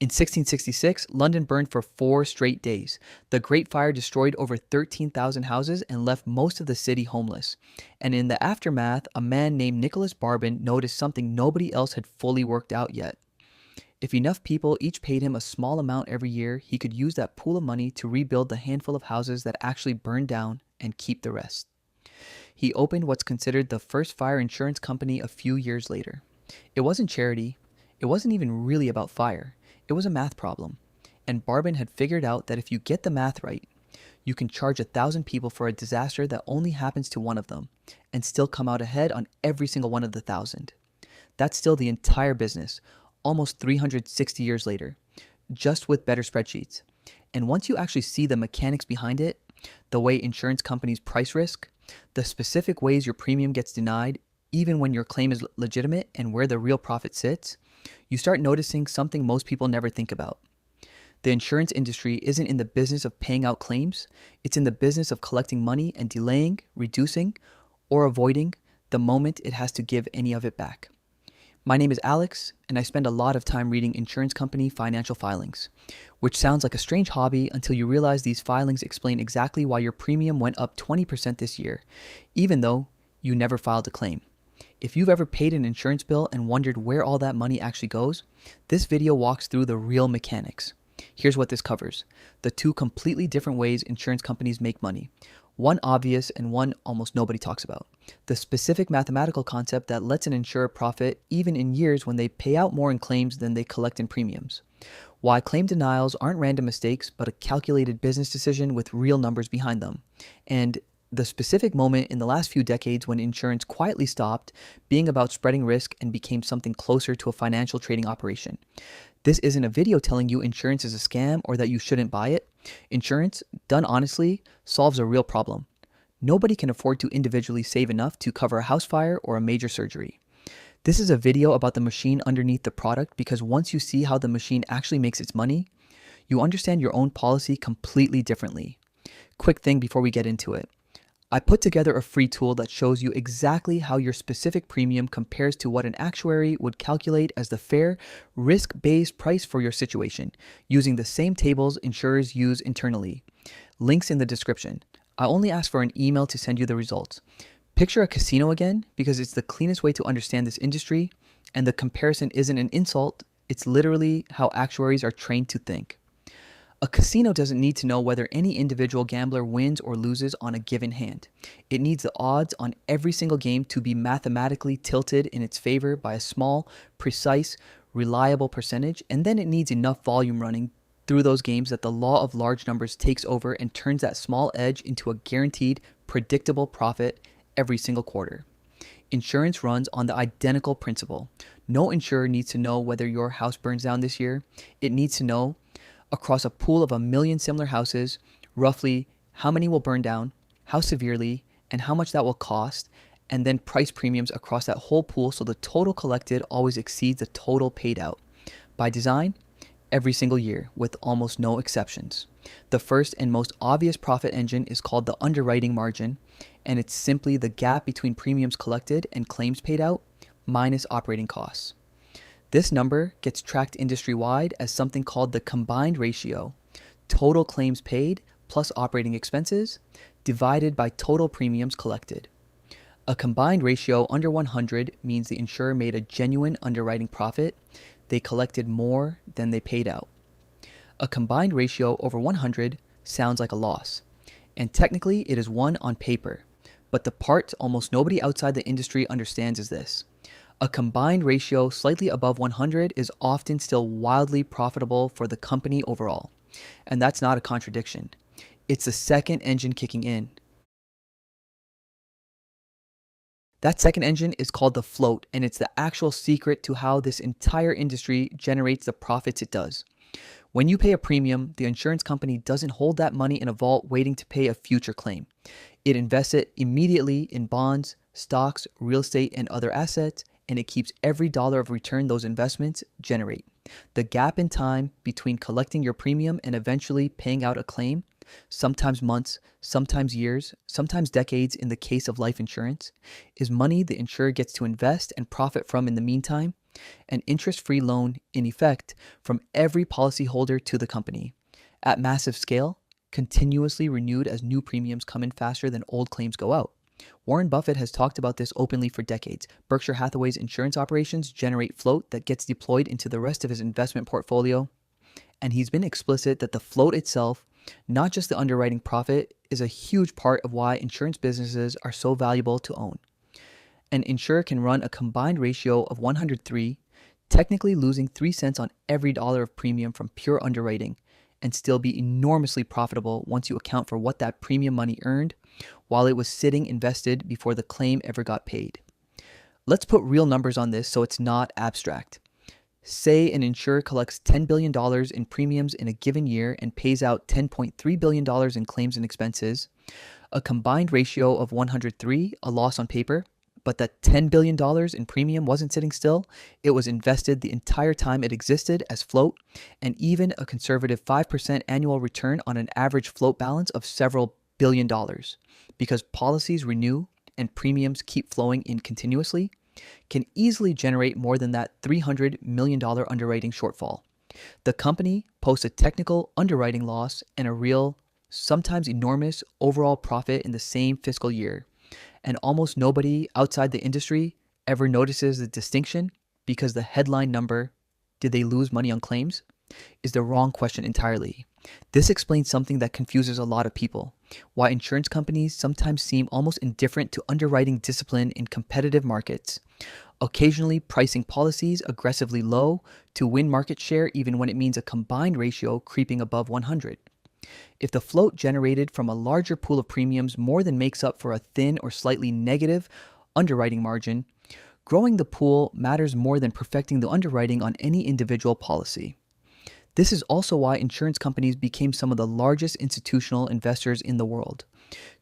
In 1666, London burned for 4 straight days. The Great Fire destroyed over 13,000 houses and left most of the city homeless. And in the aftermath, a man named Nicholas Barbin noticed something nobody else had fully worked out yet. If enough people each paid him a small amount every year, he could use that pool of money to rebuild the handful of houses that actually burned down and keep the rest. He opened what's considered the first fire insurance company a few years later. It wasn't charity. It wasn't even really about fire. It was a math problem. And Barbin had figured out that if you get the math right, you can charge 1,000 people for a disaster that only happens to one of them and still come out ahead on every single one of the 1,000. That's still the entire business, almost 360 years later, just with better spreadsheets. And once you actually see the mechanics behind it, the way insurance companies price risk, the specific ways your premium gets denied, even when your claim is legitimate, and where the real profit sits, you start noticing something most people never think about. The insurance industry isn't in the business of paying out claims. It's in the business of collecting money and delaying, reducing, or avoiding the moment it has to give any of it back. My name is Alex, and I spend a lot of time reading insurance company financial filings, which sounds like a strange hobby until you realize these filings explain exactly why your premium went up 20% this year, even though you never filed a claim. If you've ever paid an insurance bill and wondered where all that money actually goes, this video walks through the real mechanics. Here's what this covers: the two completely different ways insurance companies make money. One obvious and one almost nobody talks about. The specific mathematical concept that lets an insurer profit even in years when they pay out more in claims than they collect in premiums. Why claim denials aren't random mistakes, but a calculated business decision with real numbers behind them. And the specific moment in the last few decades when insurance quietly stopped being about spreading risk and became something closer to a financial trading operation. This isn't a video telling you insurance is a scam or that you shouldn't buy it. Insurance, done honestly, solves a real problem. Nobody can afford to individually save enough to cover a house fire or a major surgery. This is a video about the machine underneath the product because once you see how the machine actually makes its money, you understand your own policy completely differently. Quick thing before we get into it. I put together a free tool that shows you exactly how your specific premium compares to what an actuary would calculate as the fair, risk-based price for your situation, using the same tables insurers use internally. Links in the description. I only ask for an email to send you the results. Picture a casino again, because it's the cleanest way to understand this industry, and the comparison isn't an insult, it's literally how actuaries are trained to think. A casino doesn't need to know whether any individual gambler wins or loses on a given hand. It needs the odds on every single game to be mathematically tilted in its favor by a small, precise, reliable percentage, and then it needs enough volume running through those games that the law of large numbers takes over and turns that small edge into a guaranteed, predictable profit every single quarter. Insurance runs on the identical principle. No insurer needs to know whether your house burns down this year. It needs to know, across a pool of 1 million similar houses, roughly how many will burn down, how severely, and how much that will cost, and then price premiums across that whole pool so the total collected always exceeds the total paid out. By design, every single year, with almost no exceptions. The first and most obvious profit engine is called the underwriting margin, and it's simply the gap between premiums collected and claims paid out minus operating costs. This number gets tracked industry-wide as something called the combined ratio, total claims paid plus operating expenses, divided by total premiums collected. A combined ratio under 100 means the insurer made a genuine underwriting profit. They collected more than they paid out. A combined ratio over 100 sounds like a loss, and technically it is one on paper, but the part almost nobody outside the industry understands is this. A combined ratio slightly above 100 is often still wildly profitable for the company overall. And that's not a contradiction. It's the second engine kicking in. That second engine is called the float, and it's the actual secret to how this entire industry generates the profits it does. When you pay a premium, the insurance company doesn't hold that money in a vault waiting to pay a future claim. It invests it immediately in bonds, stocks, real estate, and other assets, and it keeps every dollar of return those investments generate. The gap in time between collecting your premium and eventually paying out a claim, sometimes months, sometimes years, sometimes decades in the case of life insurance, is money the insurer gets to invest and profit from in the meantime, an interest-free loan in effect from every policyholder to the company. At massive scale, continuously renewed as new premiums come in faster than old claims go out. Warren Buffett has talked about this openly for decades. Berkshire Hathaway's insurance operations generate float that gets deployed into the rest of his investment portfolio, and he's been explicit that the float itself, not just the underwriting profit, is a huge part of why insurance businesses are so valuable to own. An insurer can run a combined ratio of 103, technically losing 3 cents on every dollar of premium from pure underwriting, and still be enormously profitable once you account for what that premium money earned while it was sitting invested before the claim ever got paid. Let's put real numbers on this so it's not abstract. Say an insurer collects $10 billion in premiums in a given year and pays out $10.3 billion in claims and expenses, a combined ratio of 103, a loss on paper, but that $10 billion in premium wasn't sitting still. It was invested the entire time it existed as float, and even a conservative 5% annual return on an average float balance of several billion dollars, because policies renew and premiums keep flowing in continuously, can easily generate more than that $300 million underwriting shortfall. The company posts a technical underwriting loss and a real, sometimes enormous, overall profit in the same fiscal year. And almost nobody outside the industry ever notices the distinction because the headline number, did they lose money on claims, is the wrong question entirely. This explains something that confuses a lot of people: why insurance companies sometimes seem almost indifferent to underwriting discipline in competitive markets, occasionally pricing policies aggressively low to win market share even when it means a combined ratio creeping above 100. If the float generated from a larger pool of premiums more than makes up for a thin or slightly negative underwriting margin, growing the pool matters more than perfecting the underwriting on any individual policy. This is also why insurance companies became some of the largest institutional investors in the world,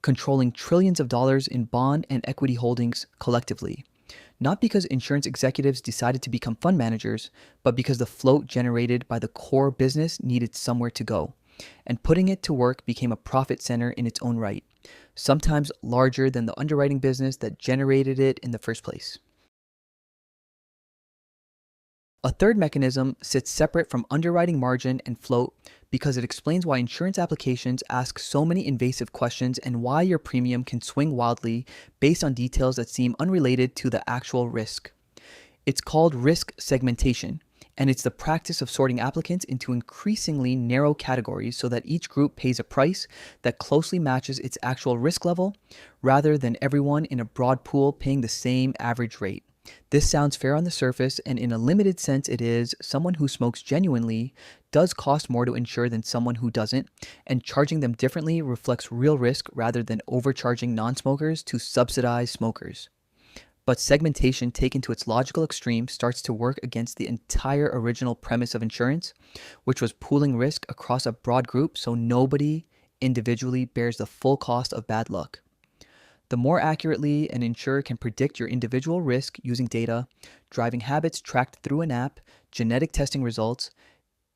controlling trillions of dollars in bond and equity holdings collectively. Not because insurance executives decided to become fund managers, but because the float generated by the core business needed somewhere to go, and putting it to work became a profit center in its own right, sometimes larger than the underwriting business that generated it in the first place. A third mechanism sits separate from underwriting margin and float because it explains why insurance applications ask so many invasive questions and why your premium can swing wildly based on details that seem unrelated to the actual risk. It's called risk segmentation, and it's the practice of sorting applicants into increasingly narrow categories so that each group pays a price that closely matches its actual risk level, rather than everyone in a broad pool paying the same average rate. This sounds fair on the surface, and in a limited sense it is. Someone who smokes genuinely does cost more to insure than someone who doesn't, and charging them differently reflects real risk rather than overcharging non-smokers to subsidize smokers. But segmentation taken to its logical extreme starts to work against the entire original premise of insurance, which was pooling risk across a broad group so nobody individually bears the full cost of bad luck. The more accurately an insurer can predict your individual risk using data, driving habits tracked through an app, genetic testing results,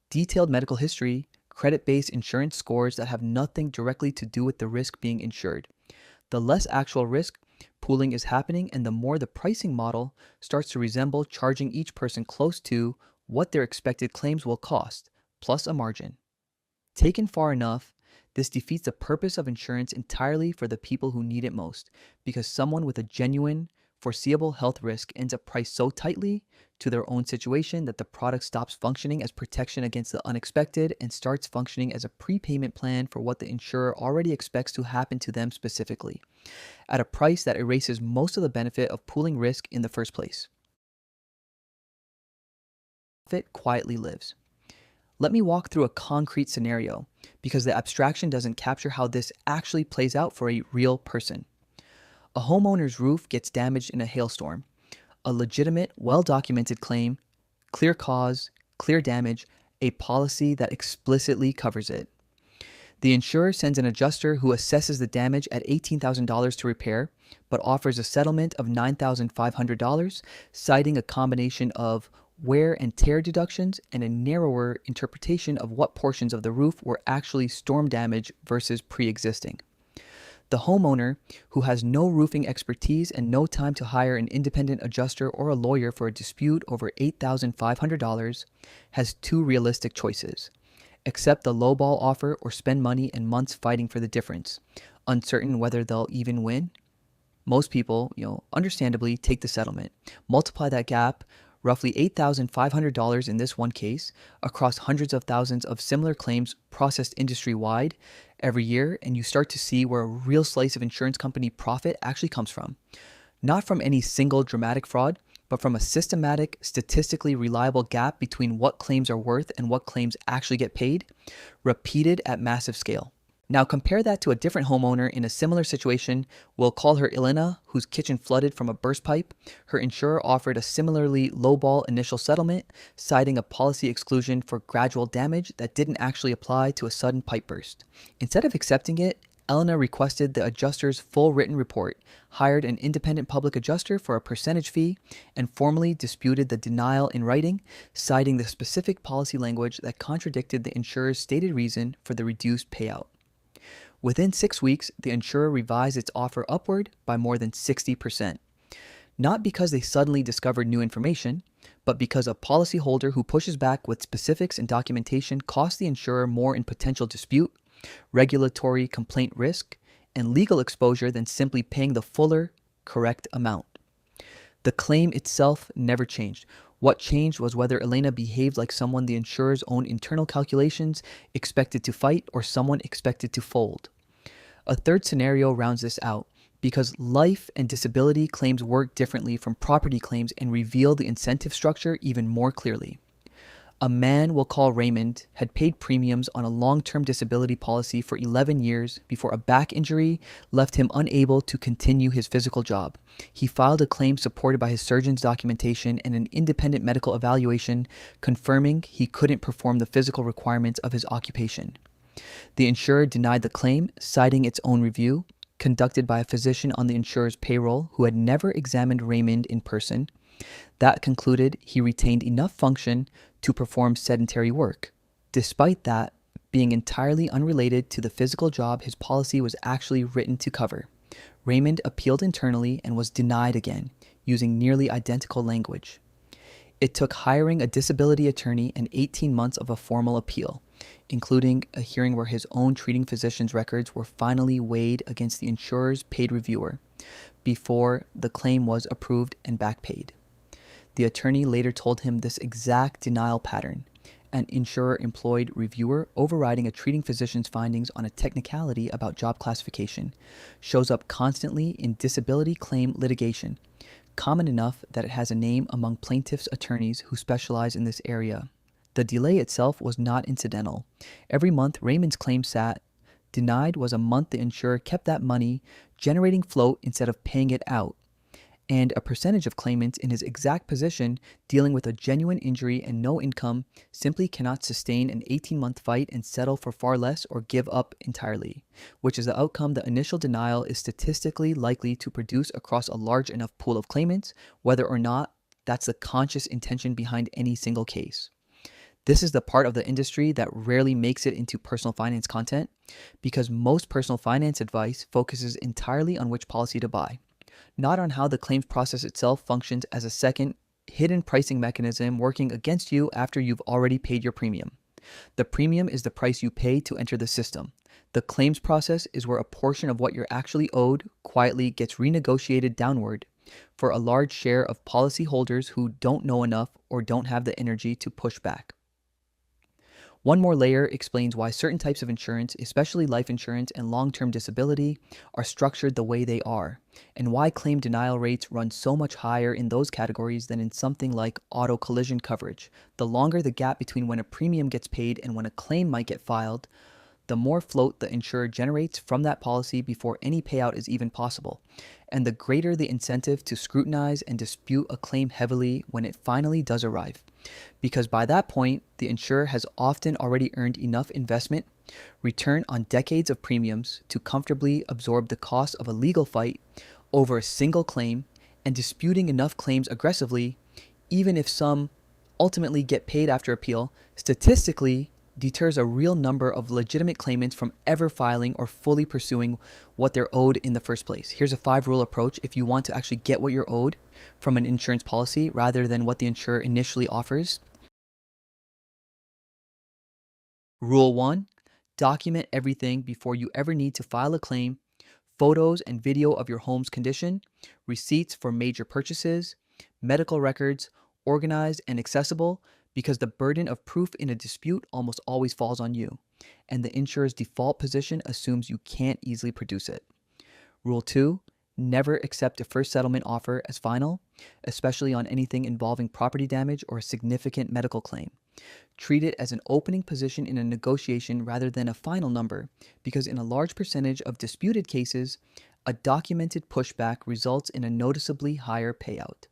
detailed medical history, credit-based insurance scores that have nothing directly to do with the risk being insured, the less actual risk pooling is happening, and the more the pricing model starts to resemble charging each person close to what their expected claims will cost, plus a margin. Taken far enough, this defeats the purpose of insurance entirely for the people who need it most, because someone with a genuine, foreseeable health risk ends up priced so tightly to their own situation that the product stops functioning as protection against the unexpected and starts functioning as a prepayment plan for what the insurer already expects to happen to them specifically, at a price that erases most of the benefit of pooling risk in the first place. Profit quietly lives. Let me walk through a concrete scenario, because the abstraction doesn't capture how this actually plays out for a real person. A homeowner's roof gets damaged in a hailstorm. A legitimate, well-documented claim, clear cause, clear damage, a policy that explicitly covers it. The insurer sends an adjuster who assesses the damage at $18,000 to repair, but offers a settlement of $9,500, citing a combination of wear and tear deductions and a narrower interpretation of what portions of the roof were actually storm damage versus pre-existing. The homeowner, who has no roofing expertise and no time to hire an independent adjuster or a lawyer for a dispute over $8,500, has two realistic choices: accept the lowball offer or spend money and months fighting for the difference, uncertain whether they'll even win. Most people, understandably take the settlement. Multiply that gap, roughly $8,500 in this one case, across hundreds of thousands of similar claims processed industry-wide every year, and you start to see where a real slice of insurance company profit actually comes from. Not from any single dramatic fraud, but from a systematic, statistically reliable gap between what claims are worth and what claims actually get paid, repeated at massive scale. Now compare that to a different homeowner in a similar situation. We'll call her Elena, whose kitchen flooded from a burst pipe. Her insurer offered a similarly lowball initial settlement, citing a policy exclusion for gradual damage that didn't actually apply to a sudden pipe burst. Instead of accepting it, Elena requested the adjuster's full written report, hired an independent public adjuster for a percentage fee, and formally disputed the denial in writing, citing the specific policy language that contradicted the insurer's stated reason for the reduced payout. Within 6 weeks, the insurer revised its offer upward by more than 60%. Not because they suddenly discovered new information, but because a policyholder who pushes back with specifics and documentation costs the insurer more in potential dispute, regulatory complaint risk, and legal exposure than simply paying the fuller, correct amount. The claim itself never changed. What changed was whether Elena behaved like someone the insurer's own internal calculations expected to fight or someone expected to fold. A third scenario rounds this out, because life and disability claims work differently from property claims and reveal the incentive structure even more clearly. A man we'll call Raymond had paid premiums on a long-term disability policy for 11 years before a back injury left him unable to continue his physical job. He filed a claim supported by his surgeon's documentation and an independent medical evaluation confirming he couldn't perform the physical requirements of his occupation. The insurer denied the claim, citing its own review, conducted by a physician on the insurer's payroll who had never examined Raymond in person, that concluded he retained enough function to perform sedentary work, despite that being entirely unrelated to the physical job his policy was actually written to cover. Raymond appealed internally and was denied again, using nearly identical language. It took hiring a disability attorney and 18 months of a formal appeal, including a hearing where his own treating physician's records were finally weighed against the insurer's paid reviewer, before the claim was approved and back paid. The attorney later told him this exact denial pattern, an insurer-employed reviewer overriding a treating physician's findings on a technicality about job classification, shows up constantly in disability claim litigation, common enough that it has a name among plaintiffs' attorneys who specialize in this area. The delay itself was not incidental. Every month Raymond's claim sat denied was a month the insurer kept that money generating float instead of paying it out, and a percentage of claimants in his exact position dealing with a genuine injury and no income simply cannot sustain an 18-month fight and settle for far less or give up entirely, which is the outcome the initial denial is statistically likely to produce across a large enough pool of claimants, whether or not that's the conscious intention behind any single case. This is the part of the industry that rarely makes it into personal finance content, because most personal finance advice focuses entirely on which policy to buy, not on how the claims process itself functions as a second, hidden pricing mechanism working against you after you've already paid your premium. The premium is the price you pay to enter the system. The claims process is where a portion of what you're actually owed quietly gets renegotiated downward for a large share of policyholders who don't know enough or don't have the energy to push back. One more layer explains why certain types of insurance, especially life insurance and long-term disability, are structured the way they are, and why claim denial rates run so much higher in those categories than in something like auto collision coverage. The longer the gap between when a premium gets paid and when a claim might get filed, the more float the insurer generates from that policy before any payout is even possible, and the greater the incentive to scrutinize and dispute a claim heavily when it finally does arrive. Because by that point, the insurer has often already earned enough investment return on decades of premiums to comfortably absorb the cost of a legal fight over a single claim and disputing enough claims aggressively, even if some ultimately get paid after appeal, statistically deters a real number of legitimate claimants from ever filing or fully pursuing what they're owed in the first place. Here's a 5 rule approach if you want to actually get what you're owed from an insurance policy rather than what the insurer initially offers. Rule 1: document everything before you ever need to file a claim. Photos and video of your home's condition, receipts for major purchases, medical records, organized and accessible, because the burden of proof in a dispute almost always falls on you, and the insurer's default position assumes you can't easily produce it. Rule 2: never accept a first settlement offer as final, especially on anything involving property damage or a significant medical claim. Treat it as an opening position in a negotiation rather than a final number, because in a large percentage of disputed cases, a documented pushback results in a noticeably higher payout.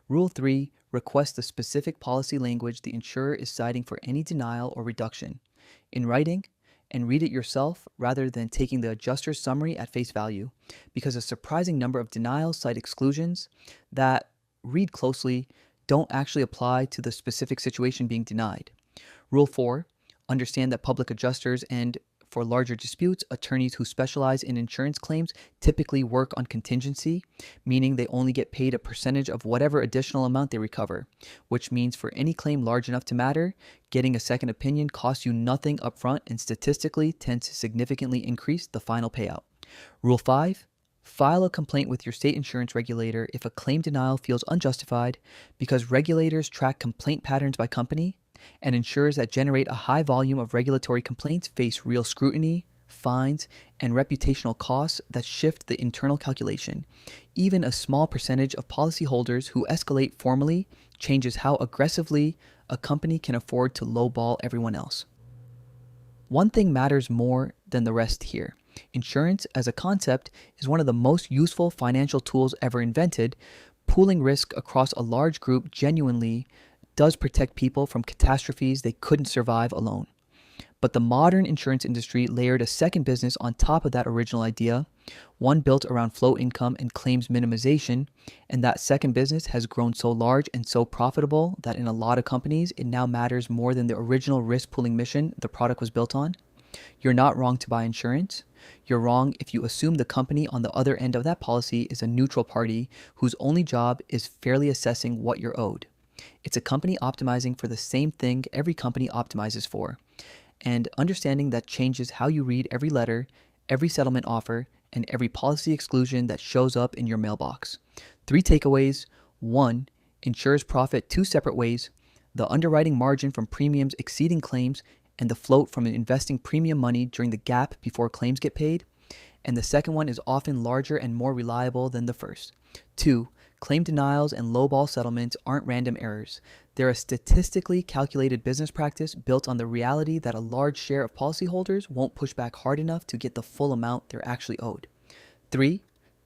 Rule 3: request the specific policy language the insurer is citing for any denial or reduction in writing, and read it yourself rather than taking the adjuster's summary at face value, because a surprising number of denials cite exclusions that, read closely, don't actually apply to the specific situation being denied. Rule 4: understand that public adjusters and, for larger disputes, attorneys who specialize in insurance claims typically work on contingency, meaning they only get paid a percentage of whatever additional amount they recover, which means for any claim large enough to matter, getting a second opinion costs you nothing upfront and statistically tends to significantly increase the final payout. Rule 5: file a complaint with your state insurance regulator if a claim denial feels unjustified, because regulators track complaint patterns by company, and insurers that generate a high volume of regulatory complaints face real scrutiny, fines, and reputational costs that shift the internal calculation. Even a small percentage of policyholders who escalate formally changes how aggressively a company can afford to lowball everyone else. One thing matters more than the rest here. Insurance as a concept is one of the most useful financial tools ever invented. Pooling risk across a large group genuinely does protect people from catastrophes they couldn't survive alone. But the modern insurance industry layered a second business on top of that original idea, one built around flow income and claims minimization, and that second business has grown so large and so profitable that in a lot of companies it now matters more than the original risk pooling mission the product was built on. You're not wrong to buy insurance. You're wrong if you assume the company on the other end of that policy is a neutral party whose only job is fairly assessing what you're owed. It's a company optimizing for the same thing every company optimizes for. And understanding that changes how you read every letter, every settlement offer, and every policy exclusion that shows up in your mailbox. 3 takeaways. 1. Insurers profit 2 separate ways: the underwriting margin from premiums exceeding claims, and the float from investing premium money during the gap before claims get paid. And the second one is often larger and more reliable than the first. 2. Claim denials and lowball settlements aren't random errors. They're a statistically calculated business practice built on the reality that a large share of policyholders won't push back hard enough to get the full amount they're actually owed. 3.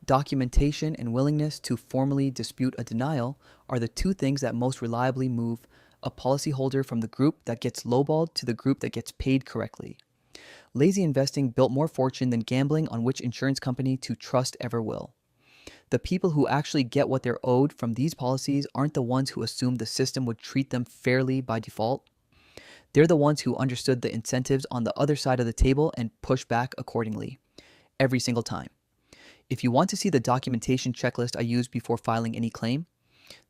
Documentation and willingness to formally dispute a denial are the 2 things that most reliably move a policyholder from the group that gets lowballed to the group that gets paid correctly. Lazy investing built more fortune than gambling on which insurance company to trust ever will. The people who actually get what they're owed from these policies aren't the ones who assumed the system would treat them fairly by default. They're the ones who understood the incentives on the other side of the table and push back accordingly, every single time. If you want to see the documentation checklist I use before filing any claim,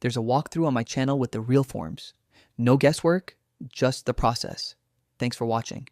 there's a walkthrough on my channel with the real forms. No guesswork, just the process. Thanks for watching.